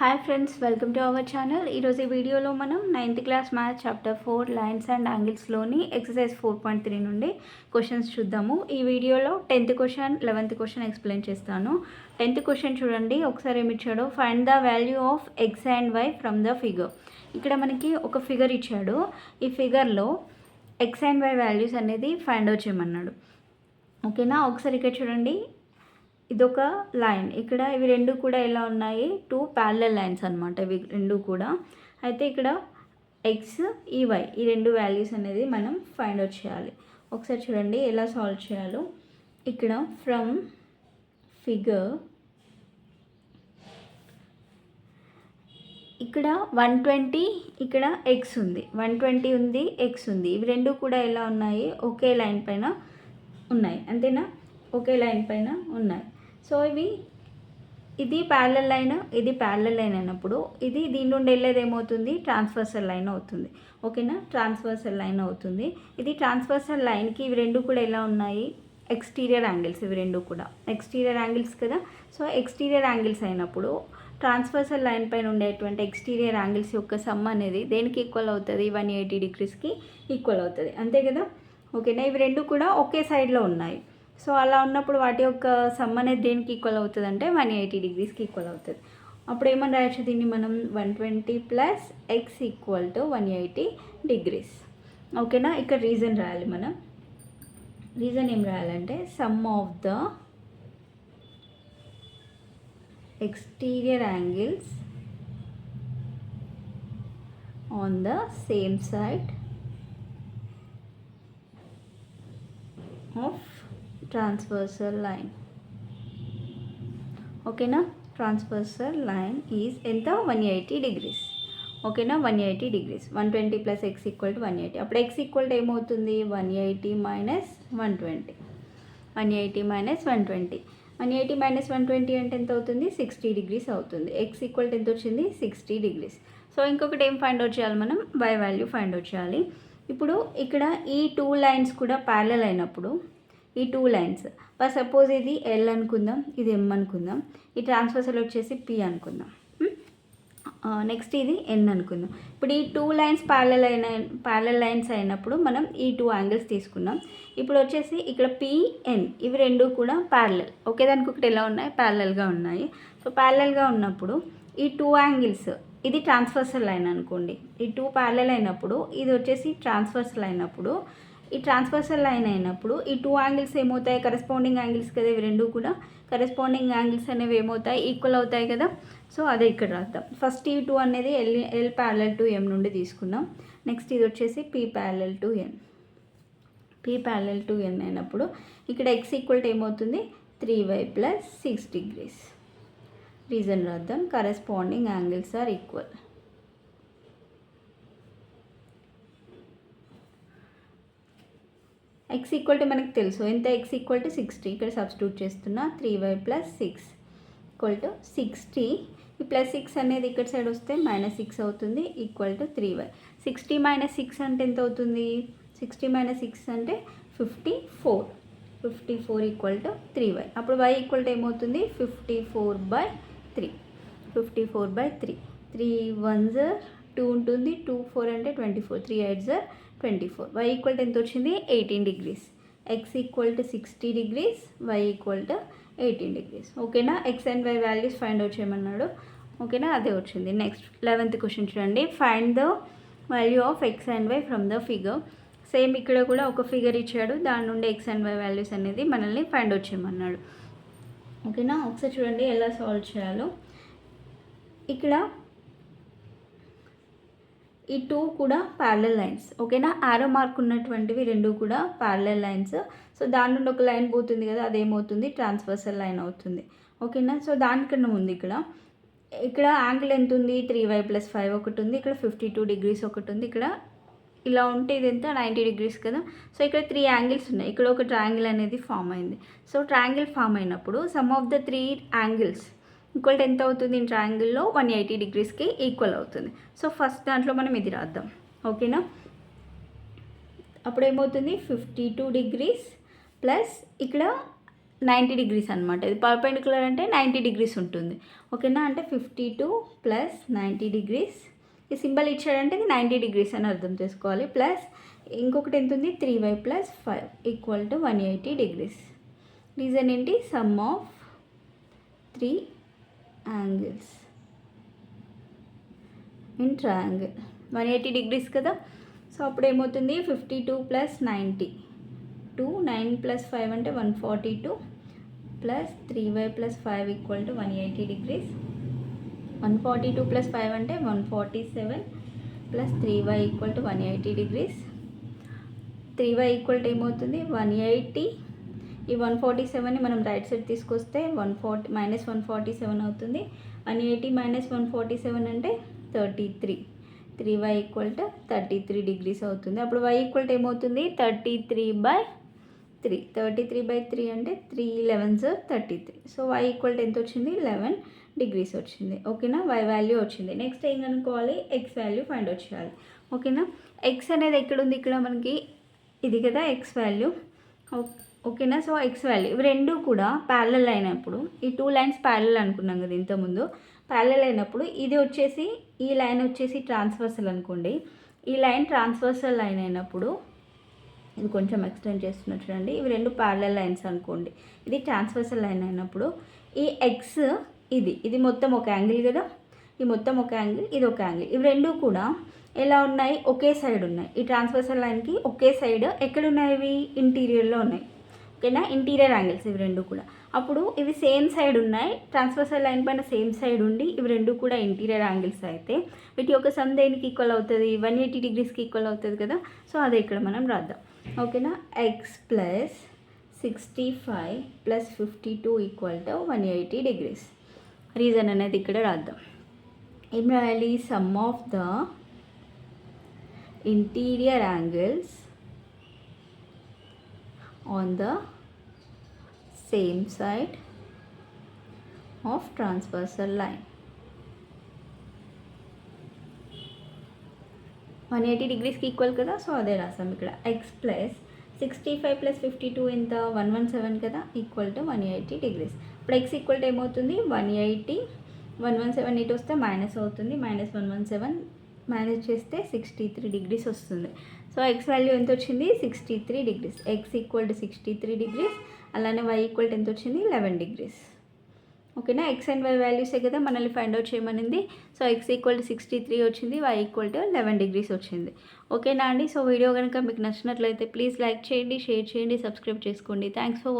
Hi friends, welcome to our channel. ఈరోజు ఈ వీడియోలో మనం 9th class maths chapter 4 lines and యాంగిల్స్లోని ఎక్సర్సైజ్ 4.3 నుండి క్వశ్చన్స్ చూద్దాము. ఈ వీడియోలో 10th question 11th question explain చేస్తాను. 10th క్వశ్చన్ చూడండి ఒకసారి ఏమి ఇచ్చాడో, find the value of x and y from the figure. ఇక్కడ మనకి ఒక ఫిగర్ ఇచ్చాడు. ఈ ఫిగర్లో ఎక్స్ అండ్ వై వాల్యూస్ అనేది ఫైండ్ అవుట్ చేయమన్నాడు. ఓకేనా, ఒకసారి ఇక్కడ చూడండి. ఇదొక లైన్. ఇక్కడ ఇవి రెండు కూడా ఎలా ఉన్నాయి, టూ ప్యారలల్ లైన్స్ అనమాట ఇవి రెండు కూడా. అయితే ఇక్కడ ఎక్స్ ఈ వై ఈ రెండు వాల్యూస్ అనేది మనం ఫైండ్ అవుట్ చేయాలి. ఒకసారి చూడండి ఎలా సాల్వ్ చేయాలో. ఇక్కడ ఫ్రమ్ ఫిగర్ ఇక్కడ 120 ఇక్కడ ఎక్స్ ఉంది, 120 ఉంది, ఎక్స్ ఉంది. ఇవి రెండు కూడా ఎలా ఉన్నాయి, ఒకే లైన్ పైన ఉన్నాయి. అంతేనా, ఒకే లైన్ పైన ఉన్నాయి. సో ఇది ప్యారలల్ లైన్, ఇది ప్యారలల్ లైన్ అయినప్పుడు ఇది దీని నుండి వెళ్ళేది ఏమవుతుంది, ట్రాన్స్వర్సల్ లైన్ అవుతుంది. ఓకేనా, ట్రాన్స్వర్సల్ లైన్ అవుతుంది. ఇది ట్రాన్స్వర్సల్ లైన్కి ఇవి రెండు కూడా ఎలా ఉన్నాయి, ఎక్స్టీరియర్ యాంగిల్స్. ఇవి రెండు కూడా ఎక్స్టీరియర్ యాంగిల్స్ కదా. సో ఎక్స్టీరియర్ యాంగిల్స్ అయినప్పుడు ట్రాన్స్వర్సల్ లైన్ పైన ఉండేటువంటి ఎక్స్టీరియర్ యాంగిల్స్ యొక్క సమ్ అనేది దేనికి ఈక్వల్ అవుతుంది, 180 degreesకి ఈక్వల్ అవుతుంది. అంతే కదా. ఓకేనా, ఇవి రెండు కూడా ఒకే సైడ్లో ఉన్నాయి. సో అలా ఉన్నప్పుడు వాటి యొక్క సమ్ అనేది దేనికి ఈక్వల్ అవుతుంది అంటే 180 degreesకి ఈక్వల్ అవుతుంది. అప్పుడు ఏమని రాయొచ్చు దీన్ని మనం, 120 + x = 180 degrees. ఓకేనా, ఇక్కడ రీజన్ రాయాలి మనం. రీజన్ ఏం రాయాలంటే, some of the exterior angles on the same side of transversal line. ఓకేనా, ట్రాన్స్వర్సల్ లైన్ ఈజ్ ఎంత, 180 degrees. ఓకేనా, 180 degrees. 120 + x = 180. అప్పుడు x ఈక్వల్ ఏమవుతుంది, 180 - 120. 180 - 120. 180 - 120 అంటే ఎంత అవుతుంది, 60 degrees అవుతుంది. x ఈక్వల్ ఎంత వచ్చింది, 60 degrees. సో ఇంకొకటి ఏం ఫైండ్ అవుట్ చేయాలి మనం, y వాల్యూ ఫైండ్ అవుట్ చేయాలి. ఇప్పుడు ఇక్కడ ఈ టూ లైన్స్ కూడా ప్యారలల్ అయినప్పుడు ఈ టూ లైన్స్, ఫర్ సపోజ్ ఇది L అనుకుందాం, ఇది M అనుకుందాం, ఈ ట్రాన్స్వర్సల్ వచ్చేసి P అనుకుందాం, నెక్స్ట్ ఇది N అనుకుందాం. ఇప్పుడు ఈ టూ లైన్స్ ప్యారలల్ లైన్స్ అయినప్పుడు మనం ఈ టూ యాంగిల్స్ తీసుకున్నాం. ఇప్పుడు వచ్చేసి ఇక్కడ PN ఇవి రెండు కూడా ప్యారలల్, ఒకే దానికొకటి ఎలా ఉన్నాయి, ప్యారలల్గా ఉన్నాయి. సో ప్యారలల్గా ఉన్నప్పుడు ఈ టూ యాంగిల్స్, ఇది ట్రాన్స్వర్సల్ లైన్ అనుకోండి, ఈ టూ ప్యారలల్ అయినప్పుడు ఇది వచ్చేసి ట్రాన్స్వర్సల్ అయినప్పుడు, ఈ ట్రాన్స్వర్సల్ లైన్ అయినప్పుడు ఈ టూ యాంగిల్స్ ఏమవుతాయి, కరెస్పాండింగ్ యాంగిల్స్ కదా ఇవి రెండు కూడా. కరెస్పాండింగ్ యాంగిల్స్ అనేవి ఏమవుతాయి, ఈక్వల్ అవుతాయి కదా. సో అదే ఇక్కడ రాద్దాం. ఫస్ట్ ఈ టూ అనేది L ప్యారలల్ టు M నుండి తీసుకున్నాం. నెక్స్ట్ ఇది వచ్చేసి P parallel to N. P parallel to N అయినప్పుడు ఇక్కడ x ఈక్వల్ ఏమవుతుంది, 3y + 6 degrees. రీజన్ రాద్దాం, corresponding angles are equal. x equal మనకు తెలుసు ఎంత, x ఈక్వల్ 60. ఇక్కడ సబ్స్టిట్యూట్ చేస్తున్నా, 3y + 6 = 60. ఈ +6 అనేది ఇక్కడ సైడ్ వస్తే -6 అవుతుంది, ఈక్వల్ టు 3y. 60 - 6 అంటే ఎంత అవుతుంది, 60 - 6 అంటే 54. 54 = 3y. అప్పుడు y ఈక్వల్ ఏమవుతుంది, 54/3. 54/3. 3 1s 2 ఉంటుంది, 2 4 అంటే 24, 3 8s 24. y ఈక్వల్ ఎంత వచ్చింది, 18 degrees. x equal 60 degrees, y equal 18 degrees. ఓకేనా, x and y values find out చేయమన్నాడు. ఓకేనా, అదే వచ్చింది. నెక్స్ట్ 11th క్వశ్చన్ చూడండి, find the value of x and y from the figure. Same ఇక్కడ కూడా ఒక ఫిగర్ ఇచ్చాడు, దాని నుండి x అండ్ y వాల్యూస్ అనేది మనల్ని ఫైండ్ అవుట్ చేయమన్నాడు. ఓకేనా, ఒకసారి చూడండి ఎలా సాల్వ్ చేయాలో. ఇక్కడ ఈ టూ కూడా ప్యారలల్ లైన్స్. ఓకేనా, ఆరో మార్క్ ఉన్నటువంటివి రెండు కూడా ప్యారలల్ లైన్స్. సో దాని నుండి ఒక లైన్ పోతుంది కదా, అదేమవుతుంది, ట్రాన్స్వర్సల్ లైన్ అవుతుంది. ఓకేనా, సో దానికన్నా ఉంది ఇక్కడ యాంగిల్ ఎంత ఉంది, 3y + 5 ఒకటి ఉంది, ఇక్కడ 52 degrees ఒకటి ఉంది, ఇక్కడ ఇలా ఉంటే ఇది ఎంత, 90 degrees కదా. సో ఇక్కడ 3 యాంగిల్స్ ఉన్నాయి, ఇక్కడ ఒక ట్రయాంగిల్ అనేది ఫామ్ అయింది. సో ట్రయాంగిల్ ఫామ్ అయినప్పుడు some of the 3 angles equal ఎంత అవుతుంది, ఈ ట్రయాంగిల్లో 180 degreesకి ఈక్వల్ అవుతుంది. సో ఫస్ట్ దాంట్లో మనం ఇది రాద్దాం. ఓకేనా, అప్పుడు ఏమవుతుంది, 52 degrees ప్లస్ ఇక్కడ 90 డిగ్రీస్ అనమాట. ఇది పర్పెండిక్యులర్ అంటే 90 డిగ్రీస్ ఉంటుంది. ఓకేనా, అంటే 52 ప్లస్ 90 డిగ్రీస్. ఈ సింబల్ ఇచ్చాడంటే ఇది 90 డిగ్రీస్ అని అర్థం చేసుకోవాలి. ప్లస్ ఇంకొకటి ఎంత ఉంది, 3y plus 5 equal to 180 degrees. Reason ఏంటి, sum of 3 angles in triangle. 180 degrees కదా. సో అప్పుడు ఏమవుతుంది, 52 ప్లస్ 90, 9 ప్లస్ 5 అంటే 142 plus 3y plus 5 equal to 180 degrees. 142 plus 5 అంటే 147 plus 3y equal to 180 degrees. 3y equal to ఏమవుతుంది, 180. ఈ 147ని మనం రైట్ సైడ్ తీసుకొస్తే 147 అవుతుంది. 180 మైనస్ 147 అంటే 33. 3y ఈక్వల్ టు 33 డిగ్రీస్ అవుతుంది. అప్పుడు y ఈక్వల్ టు ఏమవుతుంది, 33/3. 33/3 అంటే 3 11s 33. So y equal to ఎంత వచ్చింది, 11 డిగ్రీస్ వచ్చింది. ఓకేనా, y వాల్యూ వచ్చింది. నెక్స్ట్ ఏం కనుక్కోవాలి, x వాల్యూ ఫైండ్ అవుట్ చేయాలి. ఓకేనా, x అనేది ఎక్కడ ఉంది, ఇక్కడ మనకి ఇది కదా x వాల్యూ. ఓకేనా, సో x వాల్యూ ఇవి రెండు కూడా ప్యారలల్ అయినప్పుడు, ఈ 2 లైన్స్ ప్యారలల్ అనుకున్నాం కదా ఇంతకుముందు. ప్యారలల్ అయినప్పుడు ఇది వచ్చేసి, ఈ లైన్ వచ్చేసి ట్రాన్స్వర్సల్ అనుకోండి. ఈ లైన్ ట్రాన్స్వర్సల్ లైన్ అయినప్పుడు, ఇది కొంచెం ఎక్స్టెండ్ చేస్తున్నట్టు చూడండి, ఇవి రెండు ప్యారలల్ లైన్స్ అనుకోండి. ఇది ట్రాన్స్వర్సల్ లైన్ అయినప్పుడు ఈ ఎక్స్ ఇది మొత్తం ఒక యాంగిల్ కదా, ఈ మొత్తం ఒక యాంగిల్, ఇది ఒక యాంగిల్. ఇవి రెండు కూడా ఎలా ఉన్నాయి, ఒకే సైడ్ ఉన్నాయి. ఈ ట్రాన్స్వర్సల్ లైన్కి ఒకే సైడ్ ఎక్కడ ఉన్నాయి, ఇవి ఇంటీరియర్లో ఉన్నాయి. ఓకేనా, ఇంటీరియర్ యాంగిల్స్ ఇవి రెండు కూడా. అప్పుడు ఇవి సేమ్ సైడ్ ఉన్నాయి, ట్రాన్స్వర్సల్ లైన్ పైన సేమ్ సైడ్ ఉండి ఇవి రెండు కూడా ఇంటీరియర్ యాంగిల్స్ అయితే వీటి యొక్క సమ్ దేనికి ఈక్వల్ అవుతుంది, 180 డిగ్రీస్కి ఈక్వల్ అవుతుంది కదా. సో అదే ఇక్కడ మనం రాద్దాం. ఓకేనా, x plus 65 plus 52 equal to 180 degrees. Reason అనేది ఇక్కడ రాద్దాం. ఏం రాయాలి, sum of the interior angles on the same side of transversal line. 180 డిగ్రీస్కి ఈక్వల్ కదా. సో అదే రాసాం ఇక్కడ. ఎక్స్ ప్లస్ 65 ప్లస్ 52 ఎంత, 117 కదా, ఈక్వల్ టు 180 డిగ్రీస్. ఇప్పుడు ఎక్స్ ఈక్వల్ టు ఏమవుతుంది, 180. 117 ఇటు వస్తే మైనస్ అవుతుంది, మైనస్ 117 మైనస్ చేస్తే 63 డిగ్రీస్ వస్తుంది. సో ఎక్స్ వాల్యూ ఎంత వచ్చింది, 63 degrees. X equal to 63 degrees. అలానే వై ఈక్వల్ టు ఎంత వచ్చింది, 11 డిగ్రీస్. ఓకేనా, ఎక్స్ అండ్ వై వాల్యూసే కదా మనల్ని ఫైండ్ అవుట్ చేయమనింది. సో ఎక్స్ ఈక్వల్ టు 63 వచ్చింది, వై ఈక్వల్ టు 11 డిగ్రీస్ వచ్చింది. ఓకేనా అండి. సో వీడియో కనుక మీకు నచ్చినట్లయితే ప్లీజ్ లైక్ చేయండి, షేర్ చేయండి, సబ్స్క్రైబ్ చేసుకోండి. Thanks for watching.